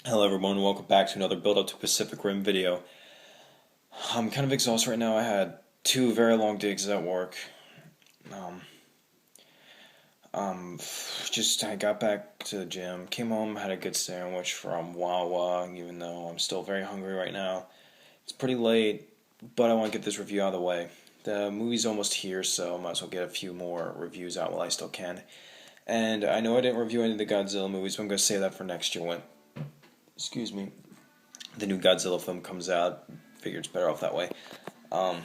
Hello everyone, welcome back to another build up to Pacific Rim video. I'm kind of exhausted right now. I had two very long days at work. Um, I got back to the gym, came home, had a good sandwich from Wawa, even though I'm still very hungry right now. It's pretty late, but I want to get this review out of the way. The movie's almost here, so I might as well get a few more reviews out while I still can. And I know I didn't review any of the Godzilla movies, but I'm going to save that for next year when, excuse me, the new Godzilla film comes out. Figure it's better off that way. Um,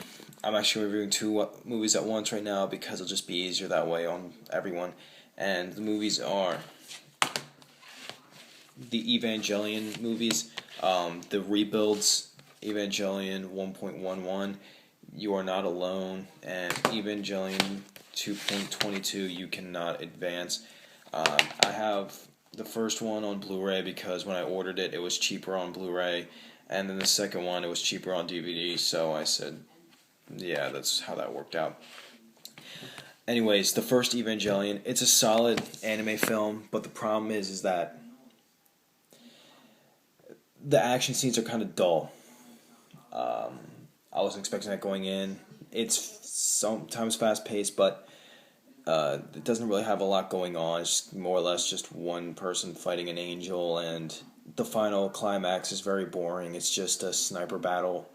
I'm actually reviewing two movies at once right now because it'll just be easier that way on everyone. And the movies are the Evangelion movies, the Rebuilds, Evangelion 1.11, You Are Not Alone, and Evangelion 2.22, You Cannot Advance. I have the first one on Blu-ray because when I ordered it, it was cheaper on Blu-ray, and then the second one, it was cheaper on DVD, so I said, yeah, that's how that worked out. Anyways, the first Evangelion, it's a solid anime film, but the problem is that the action scenes are kind of dull. Um, I wasn't expecting that going in. It's sometimes fast paced, but it doesn't really have a lot going on. It's more or less just one person fighting an angel, and the final climax is very boring. It's just a sniper battle,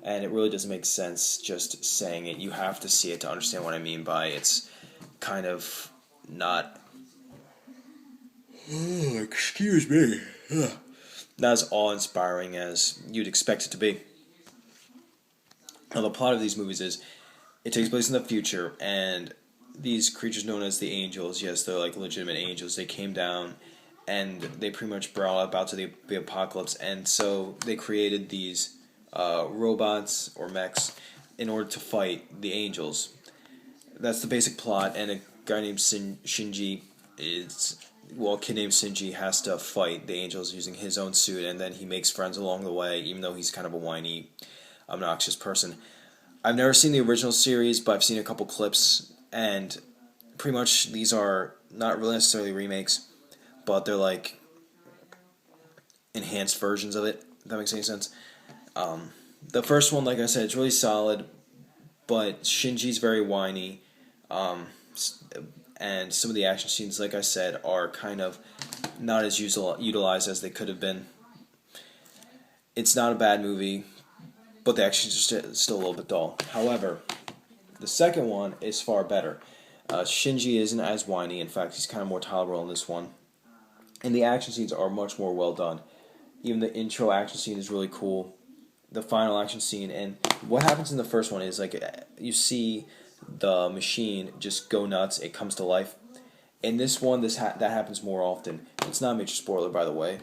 and it really doesn't make sense just saying it. You have to see it to understand what I mean by it's kind of not. Excuse me. Not as awe-inspiring as you'd expect it to be. Now, the plot of these movies is it takes place in the future, and these creatures known as the angels, yes, they're like legitimate angels, they came down and they pretty much brought about to the apocalypse, and so they created these robots or mechs in order to fight the angels. That's the basic plot, and a guy named Shinji a kid named Shinji has to fight the angels using his own suit, and then he makes friends along the way, even though he's kind of a whiny, obnoxious person. I've never seen the original series, but I've seen a couple clips, and pretty much these are not really necessarily remakes, but they're like enhanced versions of it, if that makes any sense. The first one, like I said, it's really solid, but Shinji's very whiny, um, and some of the action scenes, like I said, are kind of not as utilized as they could have been. It's not a bad movie, but the action is still a little bit dull. However, the second one is far better. Shinji isn't as whiny. In fact, he's kind of more tolerable in this one. And the action scenes are much more well done. Even the intro action scene is really cool. The final action scene, and what happens in the first one is like you see the machine just go nuts. It comes to life. In this one, that happens more often. It's not a major spoiler, by the way,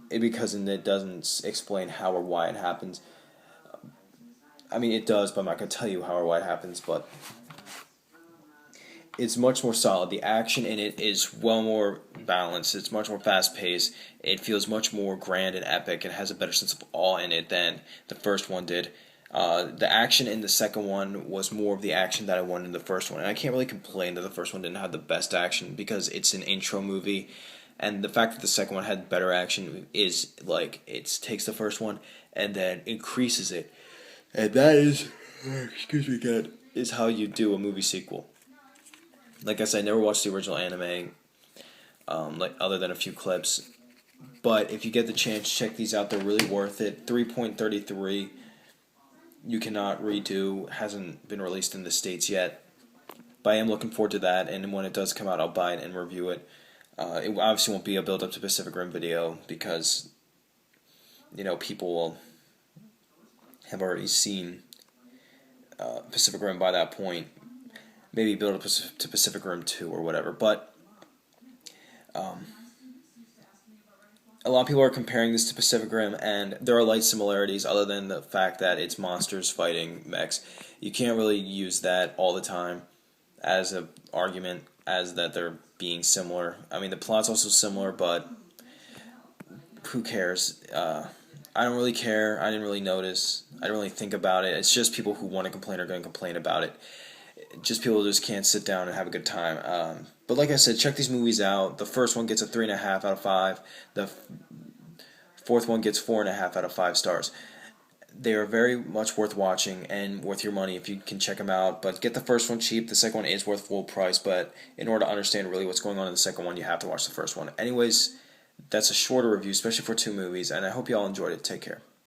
because it doesn't explain how or why it happens. I mean, it does, but I'm not going to tell you how or why it happens, but it's much more solid. The action in it is well more balanced. It's much more fast paced. It feels much more grand and epic and has a better sense of awe in it than the first one did. The action in the second one was more of the action that I wanted in the first one. And I can't really complain that the first one didn't have the best action because it's an intro movie. And the fact that the second one had better action is like it takes the first one and then increases it. And that is, excuse me, God, is how you do a movie sequel. Like I said, I never watched the original anime, like other than a few clips. But if you get the chance, check these out. They're really worth it. 3.33, you cannot redo. Hasn't been released in the States yet. But I am looking forward to that, and when it does come out, I'll buy it and review it. It obviously won't be a build-up to Pacific Rim video because, people will have already seen Pacific Rim by that point. Maybe build up to Pacific Rim 2 or whatever. But a lot of people are comparing this to Pacific Rim, and there are light similarities other than the fact that it's monsters fighting mechs. You can't really use that all the time as an argument as that they're being similar. I mean, the plot's also similar, but who cares? I don't really care. I didn't really notice. I didn't really think about it. It's just people who want to complain are going to complain about it. Just people just can't sit down and have a good time. But like I said, check these movies out. The first one gets a 3.5 out of 5. The fourth one gets 4.5 out of 5 stars. They are very much worth watching and worth your money if you can check them out. But get the first one cheap. The second one is worth full price. But in order to understand really what's going on in the second one, you have to watch the first one. Anyways, that's a shorter review, especially for 2 movies. And I hope you all enjoyed it. Take care.